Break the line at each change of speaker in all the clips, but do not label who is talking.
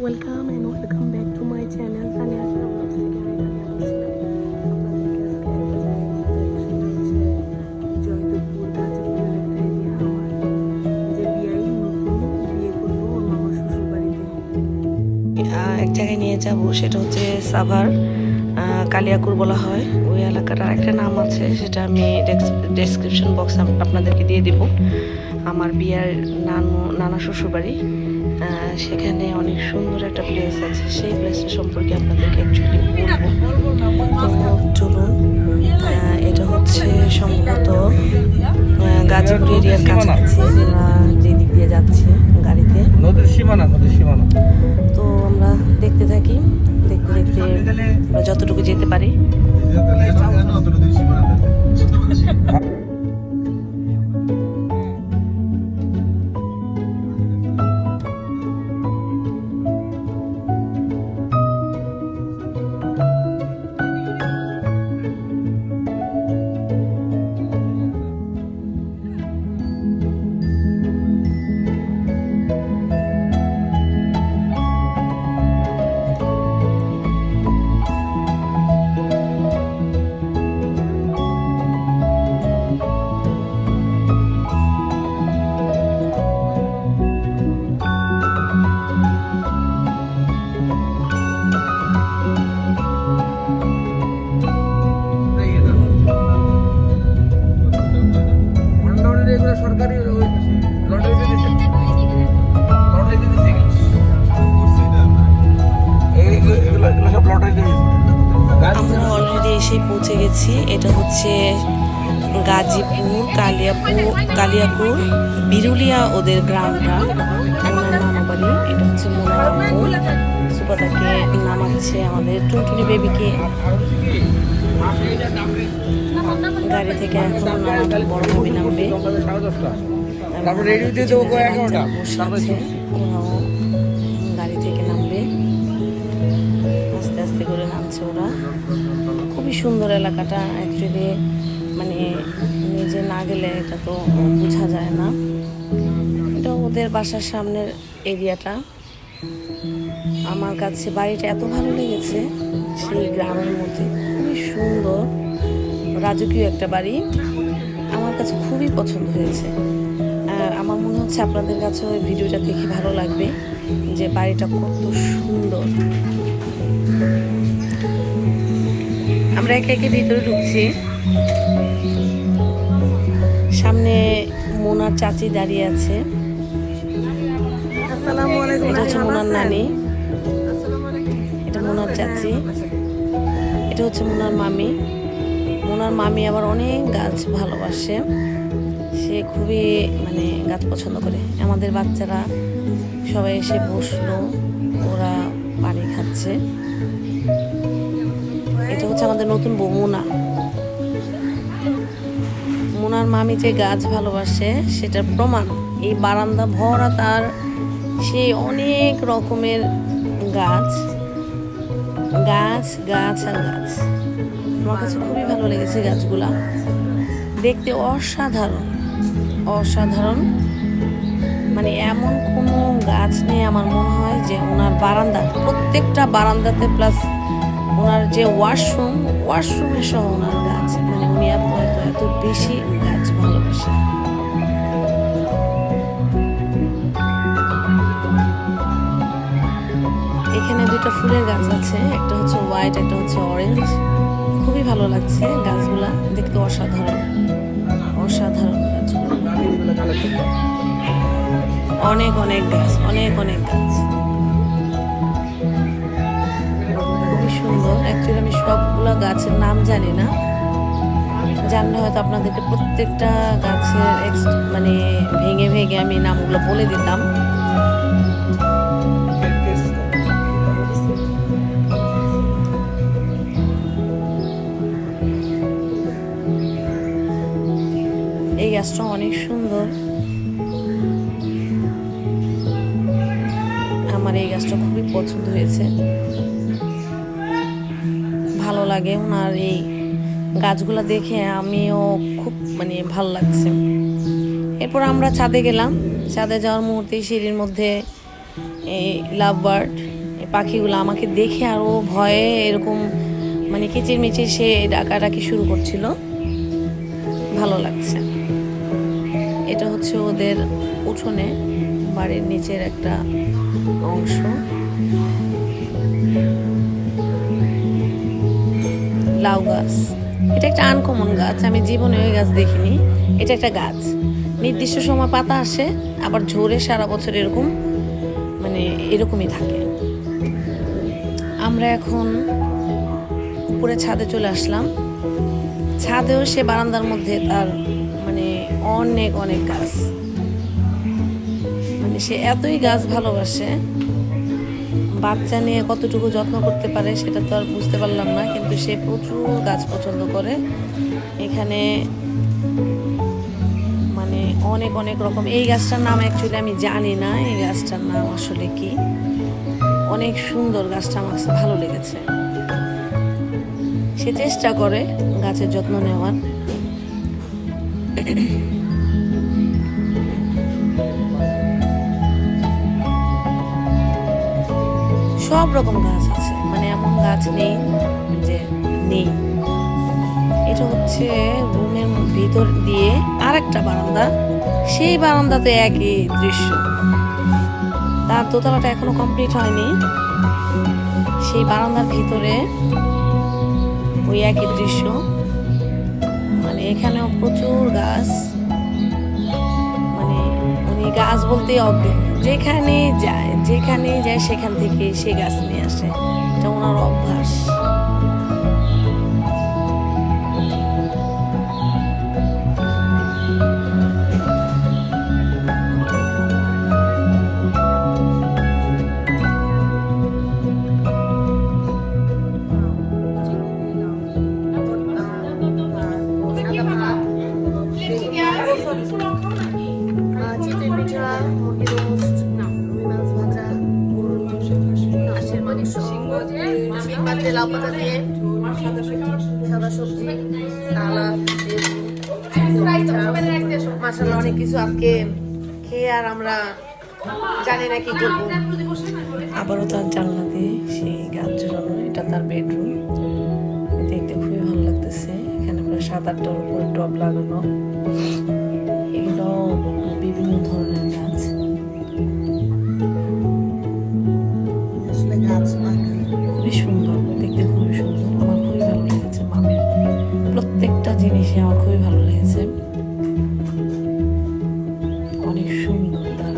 Welcome and welcome back to my channel. Tania Asha blogs থেকে আমি তানিয়া বলছিলাম। আপনাদেরকে আজকে একটা জায়গায় নিয়ে যাবো, সেটা হচ্ছে জয়দেবপুর, গাজীপুরের একটা এরিয়া। আমার যে বিয়ে করলো ওর মামার শ্বশুর বাড়িতে এক জায়গায় নিয়ে যাব, সেটা হচ্ছে সাভার কালিয়াকুর বলা হয়। ওই এলাকাটার একটা নাম আছে, সেটা আমি ডেসক্রিপশন বক্সে আপনাদেরকে দিয়ে দিব। আমার বিয়ার নানা শ্বশুর বাড়ি, সেখানে অনেক সুন্দর একটা প্লেস আছে। সেই প্লেসটা সম্পর্কে আপনাদেরকে অ্যাকচুয়ালি বলবো। তো চলুন, এটা হচ্ছে সম্ভবত গাজীপুর এরিয়ার কাছাকাছি। আমরা যেদিক দিয়ে যাচ্ছি গাড়িতে,
নদীর সীমানা।
তো আমরা দেখতে থাকি, দেখতে দেখতে আমরা যতটুকু যেতে পারি।
সরকারি
আমরা অলরেডি এসে পৌঁছে গেছি। এটা হচ্ছে গাজীপুর কালিয়াকুর বিরুলিয়া, ওদের গ্রামটা, ওনার নামা বাড়ি। এটা হচ্ছে মোনারামপুর। সুপারটাকে নামাচ্ছে আমাদের টুনটুনি বেবিকে গাড়ি থেকে। এখন আমাদের বড় ভাবি নামবে, ওরাও গাড়ি থেকে নামবে। আস্তে আস্তে করে নামছে ওরা। খুবই সুন্দর এলাকাটা অ্যাকচুয়ালি, মানে নিজে না গেলে এটা তো বোঝা যায় না। এটা ওদের বাসার সামনের এরিয়াটা। আমার কাছে বাড়িটা এত ভালো লেগেছে, সেই গ্রামের মধ্যে খুবই সুন্দর রাজকীয় একটা বাড়ি। আমার কাছে খুবই পছন্দ হয়েছে। আমার মনে হচ্ছে আপনাদের কাছে ওই ভিডিওটা দেখে ভালো লাগবে যে বাড়িটা কত সুন্দর। আমরা একে একে ভিতরে ঢুকছি। সামনে মোনার চাচি দাঁড়িয়ে আছে। এটা হচ্ছে মোনার নানি, এটা মোনার চাচি, এটা হচ্ছে মোনার মামি। মোনার মামি আবার অনেক গাছ ভালোবাসে, সে খুবই মানে গাছ পছন্দ করে। আমাদের বাচ্চারা সবাই এসে বসলো, ওরা পানি খাচ্ছে। এটা হচ্ছে আমাদের নতুন বউ মোনা। মোনার মামি যে গাছ ভালোবাসে সেটার প্রমাণ এই বারান্দা ভরা তার সেই অনেক রকমের গাছ গাছ গাছ আর গাছ। আমার কাছে খুবই ভালো লেগেছে গাছগুলা দেখতে, অসাধারণ অসাধারণ। মানে এমন কোনো গাছ নেই আমার মনে হয় যে ওনার বারান্দা, প্রত্যেকটা বারান্দাতে প্লাস ওনার যে ওয়াশরুমে সহ ওনার গাছ। মানে উনি এত এত এত বেশি গাছ ভালোবাসে। এখানে দুটো ফুলের গাছ আছে, একটা হচ্ছে হোয়াইট, একটা হচ্ছে অরেঞ্জ। খুবই ভালো লাগছে গাছগুলা দেখতে, অসাধারণ অসাধারণ গাছগুলো। অনেক অনেক গাছ, অনেক অনেক গাছ, খুবই সুন্দর। অ্যাকচুয়ালি আমি সবগুলো গাছের নাম জানি না, জানলে হয়তো আপনাদেরকে প্রত্যেকটা গাছের মানে ভেঙে ভেঙে আমি নামগুলো বলে দিতাম। এই গাছটা অনেক সুন্দর, আমার এই গাছটা খুবই পছন্দ হয়েছে, ভালো লাগে ওনার এই গাছগুলো দেখে। আমিও খুব মানে ভালো লাগছে। এরপর আমরা ছাদে গেলাম। ছাদে যাওয়ার মুহূর্তেই সিঁড়ির মধ্যে এই লাভ বার্ড, এই পাখিগুলো আমাকে দেখে আরও ভয়ে এরকম মানে কিচিরমিচির সে ডাকাডাকি শুরু করছিল। ভালো লাগছে। এটা হচ্ছে ওদের উঠোনে বাড়ির নিচের একটা অংশ। লাউ গাছ, এটা একটা আনকমন গাছ, আমি জীবনে ওই গাছ দেখিনি। এটা একটা গাছ, নির্দিষ্ট সময় পাতা আসে, আবার ঝরে সারা বছর এরকম মানে এরকমই থাকে। আমরা এখন উপরে ছাদে চলে আসলাম। ছাদেও সে বারান্দার মধ্যে তার মানে অনেক অনেক গাছ, মানে সে এতই গাছ ভালোবাসে। বাচ্চা নিয়ে কতটুকু যত্ন করতে পারে সেটা তো আর বুঝতে পারলাম না, কিন্তু সে প্রচুর গাছ পছন্দ করে। এখানে মানে অনেক অনেক রকম, এই গাছটার নাম অ্যাকচুয়ালি আমি জানি না, এই গাছটার নাম আসলে কি। অনেক সুন্দর গাছটা, আমার কাছে ভালো লেগেছে। সে চেষ্টা করে গাছের যত্ন নেওয়ার। সব রকম গাছ আছে, মানে এমন গাছ নেই যে নেই। এটা হচ্ছে রুমের ভিতর দিয়ে আর একটা বারান্দা, সেই বারান্দাতে একই দৃশ্য। তার দোতলাটা এখনো কমপ্লিট হয়নি, সেই বারান্দার ভিতরে ওই একই দৃশ্য। মানে এখানেও প্রচুর গাছ, মানে উনি গাছ বলতে অজ্ঞান, যেখানে যায় সেখান থেকে সে গাছ নিয়ে আসে, এটা ওনার অভ্যাস। চিতই পিঠা, মুরগি রোস্ট, রুই মাছ ভাজা, হাঁসের মাংস, শিং মাছের লাউ পাতা দিয়ে সাদা সবজি, সালাদ, মাশাআল্লাহ অনেক কিছু আজকে খেয়ে আর আমরা জানি না কি করবো। আবারও তার জানলা দিয়ে সেই গাছ ঝুলানো, এটা তার বেডরুম। দেখতে খুবই ভালো লাগতেছে। এখানে প্রায় 7-8টার উপরে টব লাগানো, এগুলো বিভিন্ন ধরনের গাছ। আসলে গাছ খুবই সুন্দর, দেখতে খুবই সুন্দর। আমার খুবই ভালো লেগেছে, মামের প্রত্যেকটা জিনিসই আমার খুবই ভালো লেগেছে। অনেক সুন্দর তার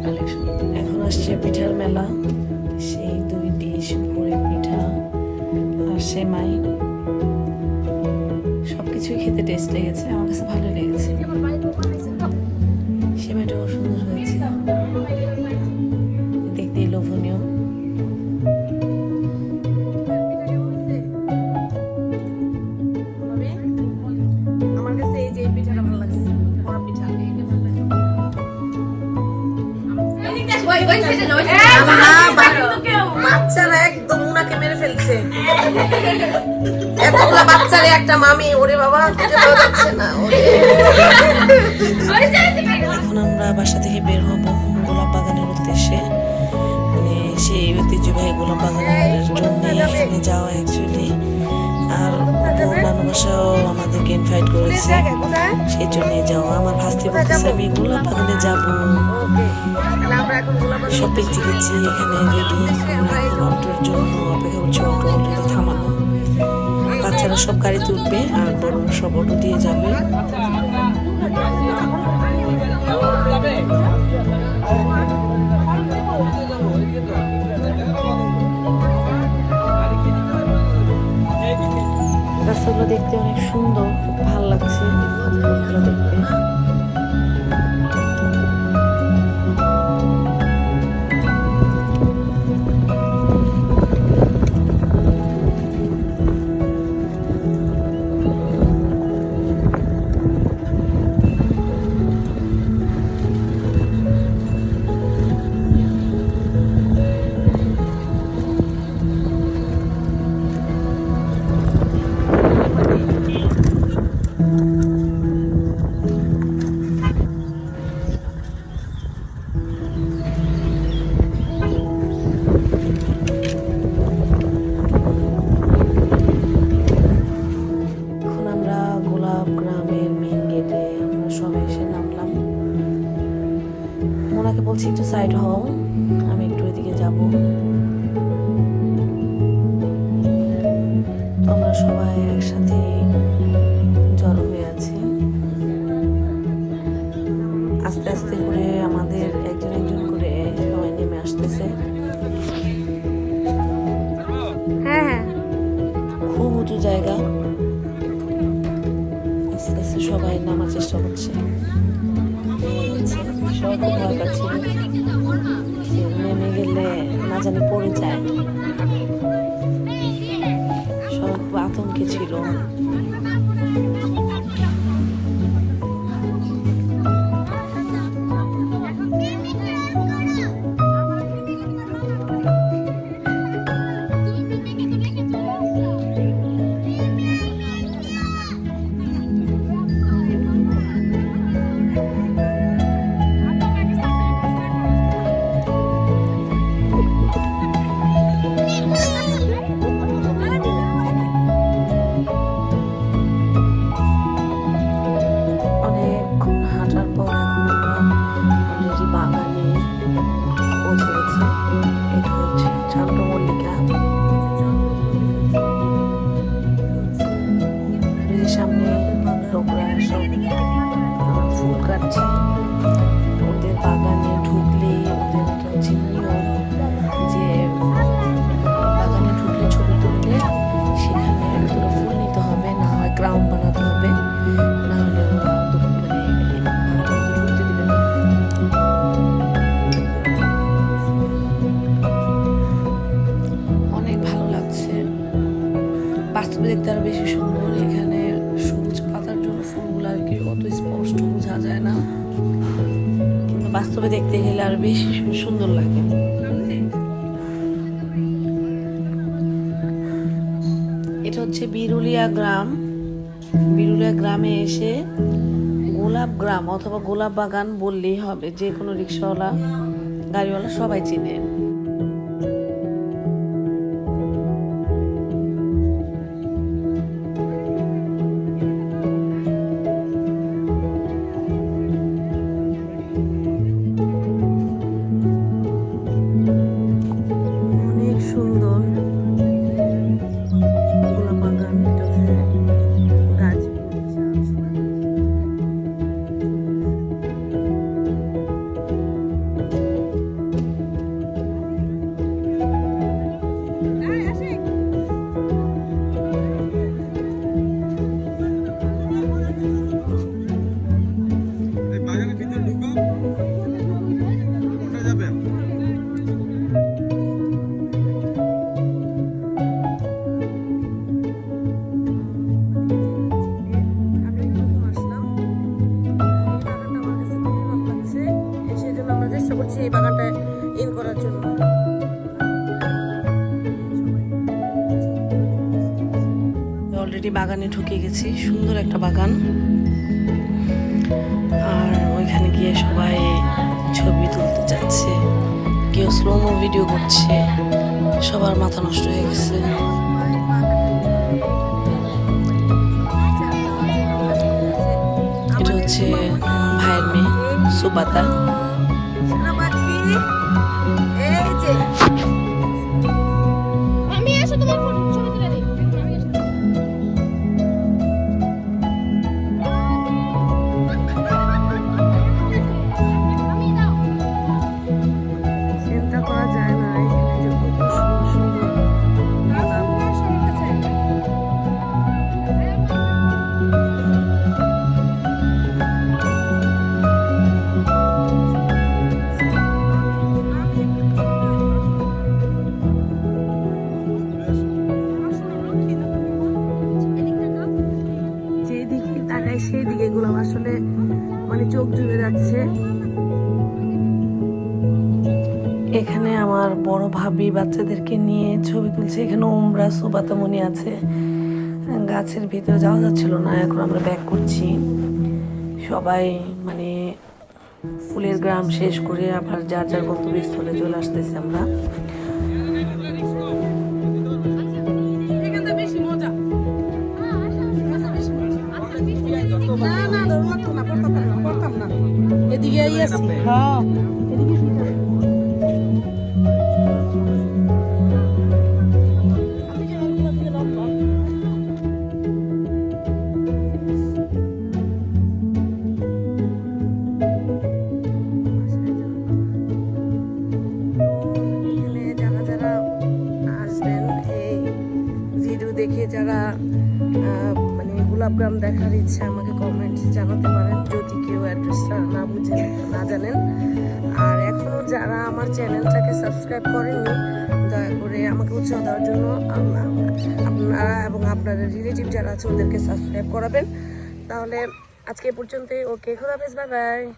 কালেকশন। এখন আসছে পিঠার মেলা, সেই 2 ডিশ ভরে পিঠা আর সেমাই, সবকিছুই খেতে টেস্ট লেগেছে, আমার কাছে ভালো লেগেছে। সেমাইটাও সুন্দর হয়েছে, দেখতেই লোভনীয়। আমার কাছে এই যে পিঠাটা ভালো লাগছে, বড় পিঠা। বাচ্চারা একদম উনাকে মেরে ফেলছে, এতগুলা বাচ্চারে একটা মামি, ওরে বাবা খুঁজে পাওয়া যাচ্ছে না। এখন আমরা বাসা থেকে বের হব গোলাপ বাগানের উদ্দেশ্যে, মানে সেই ঐতিহ্যবাহী গোলাপ বাগানের জন্য এখানে যাওয়া অ্যাকচুয়ালি। আর অন্যান্য বাসাও আমাদেরকে ইনভাইট করেছে, সেই জন্যই যাওয়া। আমার ভাস্তি বলতেছে আমি গোলাপ বাগানে যাবো, সব দেখতে গেছি। এখানে রেডি, অটোর জন্য অপেক্ষা করছি, অটো অলরেডি থামানো। বাচ্চারা সব গাড়িতে উঠবে আর বড়রা সব অটো দিয়ে যাবে। রাস্তাগুলো দেখতে অনেক সুন্দর, খুব ভালো লাগছে দেখতে। পড়ে যায়। সবাই খুব আতঙ্কে ছিল। সামনে লোকরা সব ফুল কাটছে। ওদের বাগানে ঢুকলে ওদের একটা হচ্ছে নিয়ম যে বাগানে ঢুকলে ছবি তুললে সেখানে এতটা ফুল নিতে হবে, না হয় গ্রাউন্ড বানাতে হবে, না হলে ওরা ঢুকতে দিবে না। অনেক ভালো লাগছে, বাস্তবে দেখতে আরো বেশি সুন্দর। এখানে সবুজ পাতার জন্য ফুলগুলো আর কি অত স্পষ্ট বোঝা যায় না, বাস্তবে দেখতে গেলে আরো বেশি সুন্দর লাগে। এটা হচ্ছে বিরুলিয়া গ্রাম। বিরুলিয়া গ্রামে এসে গোলাপ গ্রাম অথবা গোলাপ বাগান বললেই হবে, যে কোনো রিক্সাওয়ালা গাড়িওয়ালা সবাই চিনে। এই বাগানটা ইন করার জন্য অলরেডি বাগানে ঢুকে গেছি। সুন্দর একটা বাগান, আর ওইখানে গিয়ে সবাই ছবি তুলতে যাচ্ছে, কেউ স্লোমো ভিডিও করছে, সবার মাথা নষ্ট হয়ে গেছে। এটা হচ্ছে ভাইয়ের মেয়ে সুপাতা। সেদিকে গোলাপ আসলে মানে চোখ জুড়ে যাচ্ছে। এখানে আমার বড় ভাবি বাচ্চাদেরকে নিয়ে ছবি তুলছে। এখানে উমরা সুবাতামণি আছে, গাছের ভিতরে যাওয়া যাচ্ছিল না, এখন আমরা ব্যাক করছি। সবাই মানে ফুলের গ্রাম শেষ করে আবার যার যার গন্তব্যস্থলে চলে আসতেছি আমরা। এদিকে হ্যাঁ এদিকে দেখে যারা মানে গোলাপগ্রাম দেখার ইচ্ছা আমাকে কমেন্টস জানাতে পারেন, যদি কেউ অ্যাড্রেসটা না বুঝেন না জানেন। আর এখনো যারা আমার চ্যানেলটাকে সাবস্ক্রাইব করেননি, দয়া করে আমাকে উৎসাহ দেওয়ার জন্য আপনারা এবং আপনাদের রিলেটিভ যারা আছে ওদেরকে সাবস্ক্রাইব করাবেন। তাহলে আজকে এ পর্যন্তই। ওকে, খোদা হাফেজ, বাই বাই।